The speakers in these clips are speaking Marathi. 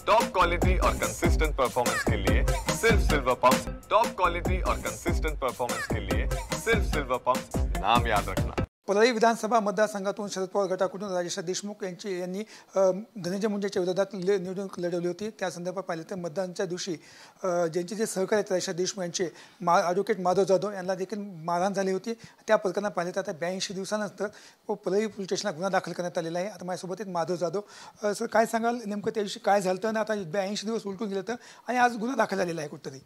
टॉप क्वालिटी और कंसिस्टेंट परफॉर्मेंस के लिए सिर्फ सिल्वर पंप्स। टॉप क्वालिटी और कंसिस्टेंट परफॉर्मेंस के लिए सिर्फ सिल्वर पंप्स, नाम याद रखना। परळी विधानसभा मतदारसंघातून शरद पवार गटाकडून राजेश देशमुख यांनी धनंजय मुंडेंच्या विरोधात निवडणूक लढवली होती। त्या संदर्भात पाहिलं तर मतदानाच्या दिवशी ज्यांचे जे सहकारी आहेत राजेश देशमुख यांचे ॲडव्होकेट माधव जाधव यांना देखील मारहाण झाली होती। त्या प्रकरणात पाहिलं तर आता 82 दिवसानंतर परळी पोलीस स्टेशनला गुन्हा दाखल करण्यात आलेला आहे। आता माझ्यासोबत आहेत माधव जाधव। सर, काय सांगाल नेमकं त्या दिवशी काय झालं आणि आता 82 दिवस उलटून गेलं तर आणि आज गुन्हा दाखल झालेला आहे कुठेतरी?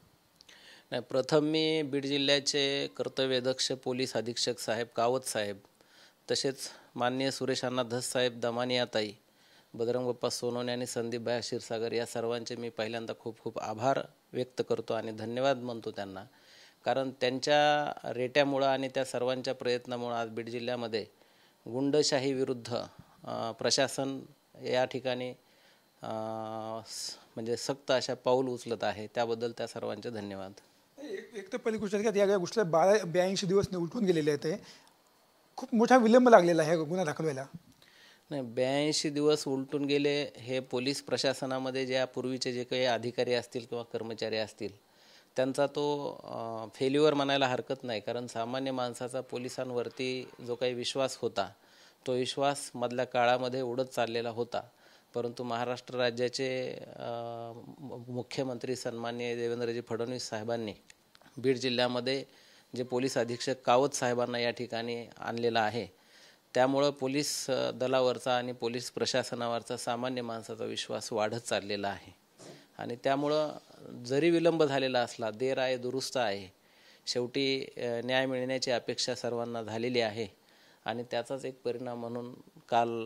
नाही, प्रथम मी बीड जिल्ह्याचे कर्तव्यदक्ष पोलीस अधीक्षक साहेब कावत साहेब, तसेच माननीय सुरेश अण्णा धस साहेब, दमानियाताई, बजरंग बाप्पा सोनवणे आणि संदीप भाई क्षीरसागर या सर्वांचे मी पहिल्यांदा खूप खूप आभार व्यक्त करतो आणि धन्यवाद म्हणतो त्यांना। कारण त्यांच्या रेट्यामुळं आणि त्या सर्वांच्या प्रयत्नामुळं आज बीड जिल्ह्यामध्ये गुंडशाही विरुद्ध प्रशासन या ठिकाणी म्हणजे सक्त अशा पाऊल उचलत आहे। त्याबद्दल त्या सर्वांचे धन्यवाद। एक तर पहिली गोष्ट की या गोष्टीला 82 दिवस उलटून गेलेले आहेत, खूप मोठा विलंब लागलेला आहे गुन्हा दाखल व्हायला। नाही, 82 दिवस उलटून गेले हे पोलीस प्रशासनामध्ये ज्या पूर्वीचे जे काही अधिकारी असतील किंवा कर्मचारी असतील त्यांचा तो फेल्युअर म्हणायला हरकत नाही। कारण सामान्य माणसाचा पोलिसांवरती जो काही विश्वास होता तो विश्वास मधल्या काळामध्ये उडत चाललेला होता। परंतु महाराष्ट्र राज्याचे मुख्यमंत्री सन्माननीय देवेंद्रजी फडणवीस साहेबांनी बीड जिल्ह्यामध्ये जे पोलीस अधीक्षक कावत साहेबांना या ठिकाणी आणलेला आहे, त्यामुळं पोलीस दलावरचा आणि पोलीस प्रशासनावरचा सामान्य माणसाचा विश्वास वाढत चाललेला आहे। आणि त्यामुळं जरी विलंब झालेला असला, देर आहे दुरुस्त आहे, शेवटी न्याय मिळण्याची अपेक्षा सर्वांना झालेली आहे। आणि त्याचाच एक परिणाम म्हणून काल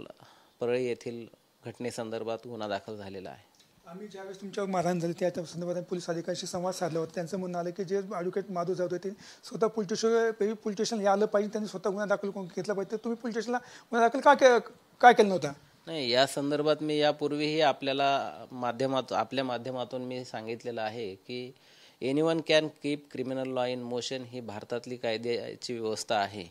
परळी येथील घटनेसंदर्भात गुन्हा दाखल झालेला आहे। आम्ही ज्यावेळेस तुमच्यावर मारहाण झाली त्या संदर्भात पोलीस अधिकाऱ्यांशी संवाद साधला होता। त्यांचं म्हणणं आलं की जे ॲडव्होकेट माधव जाधव होते स्वतः पोलीस स्टेशन आलं पाहिजे, त्यांनी स्वतः गुन्हा दाखल करून घेतला पाहिजे, तर तुम्ही पोलीस स्टेशनला गुन्हा दाखल काय केलं नव्हता? नाही, या संदर्भात मी यापूर्वीही आपल्या माध्यमातून मी सांगितलेलं आहे की anyone can keep criminal law in motion ही भारतातली कायद्याची व्यवस्था आहे।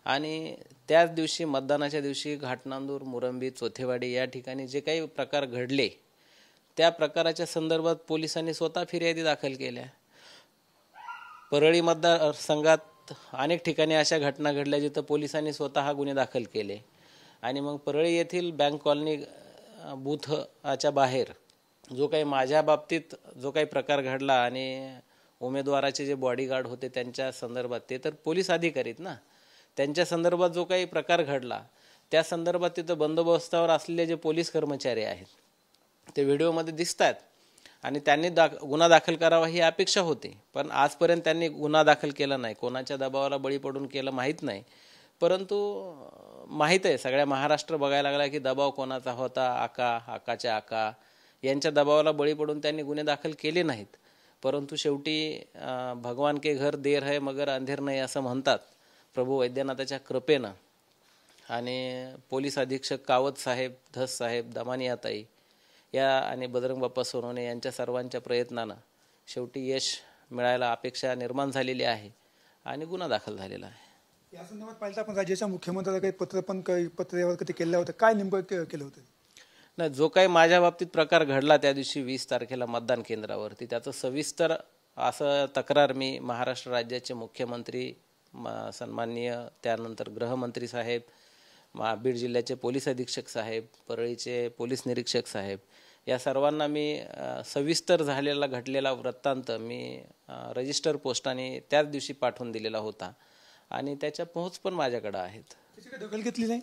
आणि त्याच दिवशी मतदानाच्या दिवशी घाटनांदूर, मुरंबी, चोथेवाडी या ठिकाणी जे काही प्रकार घडले त्या प्रकाराच्या संदर्भात पोलिसांनी स्वतः फिर्यादी दाखल केल्या। परळी मतदारसंघात अनेक ठिकाणी अशा घटना घडल्या जिथं पोलिसांनी स्वतः गुन्हे दाखल केले। आणि मग परळी येथील बँक कॉलनी बूथच्या बाहेर जो काही माझ्या बाबतीत जो काही प्रकार घडला आणि उमेदवाराचे जे बॉडीगार्ड होते त्यांच्या संदर्भात, ते तर पोलीस अधिकारीत ना, त्यांच्या संदर्भात जो काही प्रकार घडला त्या संदर्भात तिथं बंदोबस्तावर असलेले जे पोलीस कर्मचारी आहेत ते व्हिडिओमध्ये दिसतात आणि त्यांनी गुन्हा दाखल करावा ही अपेक्षा होती। पण आजपर्यंत त्यांनी गुन्हा दाखल केला नाही। कोणाच्या दबावाला बळी पडून केलं माहीत नाही, परंतु माहीत आहे सगळ्या महाराष्ट्र बघायला लागला की दबाव कोणाचा होता। आकाच्या आका यांच्या दबावाला बळी पडून त्यांनी गुन्हे दाखल केले नाहीत। परंतु शेवटी भगवान के घर देर है मगर अंधेर नाही असं म्हणतात। प्रभू वैद्यनाथाच्या कृपेनं आणि पोलीस अधीक्षक कावत साहेब, धस साहेब, दमानियाताई या आणि बजरंग बाप्पा सोनवणे यांच्या सर्वांच्या प्रयत्नानं शेवटी यश मिळायला अपेक्षा निर्माण झालेली आहे आणि गुन्हा दाखल झालेला आहे। या संदर्भात पाहिलं आपण राज्याच्या मुख्यमंत्र्याला काही पत्र कधी केलं होतं, काय नेमकं केलं होतं? नाही, जो काही माझ्या बाबतीत प्रकार घडला त्या दिवशी 20 तारखेला मतदान केंद्रावरती त्याचं सविस्तर असं तक्रार मी महाराष्ट्र राज्याचे मुख्यमंत्री सन्माननीय, त्यानंतर गृहमंत्री साहेब, बीड जिल्ह्याचे पोलीस अधीक्षक साहेब, परळीचे पोलीस निरीक्षक साहेब या सर्वांना मी सविस्तर झालेला घडलेला वृत्तांत मी रजिस्टर पोस्टाने त्याच दिवशी पाठवून दिलेला होता आणि त्याच्या पोहोच पण माझ्याकडे आहेत। त्याची काही दखल घेतली नाही?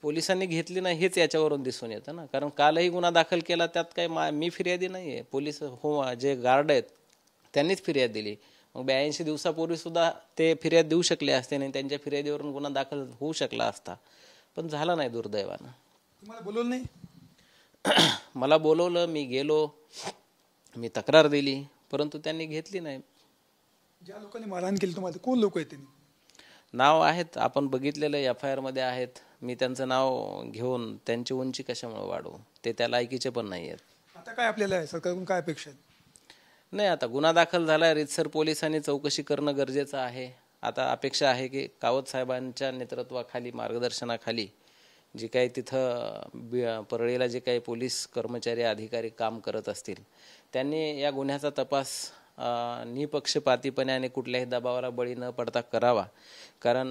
पोलिसांनी घेतली नाही हेच याच्यावरून दिसून येतं ना। कारण कालही गुन्हा दाखल केला, त्यात काही मी फिर्यादी नाही आहे, पोलीस जे गार्ड आहेत त्यांनीच फिर्याद दिली। मग 82 दिवसापूर्वी सुद्धा ते फिर्याद देऊ शकले असते आणि त्यांच्या फिर्यादीवरून गुन्हा दाखल होऊ शकला असता, पण झाला नाही दुर्दैवानं। तुम्हाला बोलवलं नाही? मला बोलवलं, मी गेलो, मी तक्रार दिली, परंतु त्यांनी घेतली नाही। ज्या लोकांनी मारहाण केली तुम्हाला कोण लोक आहेत? नाव आहेत, आपण बघितलेलं FIR मध्ये आहेत। मी त्यांचं नाव घेऊन त्यांची उंची कशामुळे वाढवू? ते त्या लायकीचे पण नाही आहेत। आता काय आपल्याला सरकारकडून काय अपेक्षा आहे? नाही, आता गुन्हा दाखल झाला, रीतसर पोलिसांनी चौकशी करणं गरजेचं आहे। आता अपेक्षा आहे की कावत साहेबांच्या नेतृत्वाखाली, मार्गदर्शनाखाली जे काही तिथं परळीला जे काही पोलीस कर्मचारी अधिकारी काम करत असतील त्यांनी या गुन्ह्याचा तपास निपक्षपातीपणे आणि कुठल्याही दबावाला बळी न पडता करावा. कारण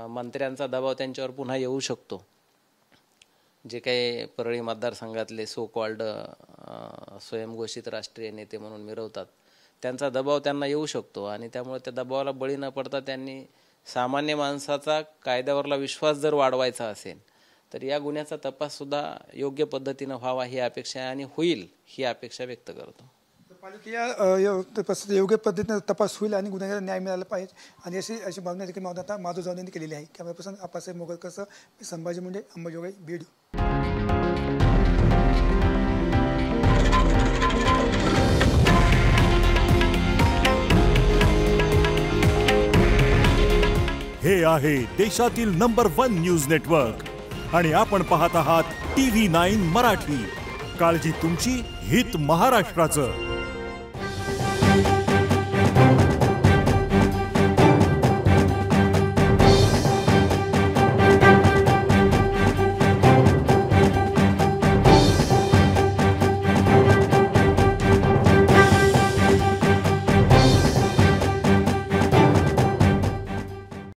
मंत्र्यांचा दबाव त्यांच्यावर पुन्हा येऊ शकतो. जे काही परळी मतदारसंघातले सो कॉल्ड स्वयंघोषित राष्ट्रीय नेते म्हणून मिरवतात त्यांचा दबाव त्यांना येऊ शकतो आणि त्यामुळे त्या दबावाला बळी न पडता त्यांनी सामान्य माणसाचा कायद्यावरला विश्वास जर वाढवायचा असेल तर या गुन्ह्याचा तपाससुद्धा योग्य पद्धतीनं व्हावा ही अपेक्षा आहे आणि होईल ही अपेक्षा व्यक्त करतो. योग्य पद्धतीने तपास होईल आणि गुन्हेगारांना न्याय मिळाला पाहिजे आणि अशी भावना देखील आता माधव जाधव यांनी केलेली आहे. कॅमेरापर्सन आप्पासाहेब मोगलकरसह मी संभाजी मुंडे, अंबाजोगाई, बीड. हे आहे देशातील नंबर 1 न्यूज नेटवर्क आणि आपण पाहत आहात TV9 मराठी. काळजी तुमची, हित महाराष्ट्राचं.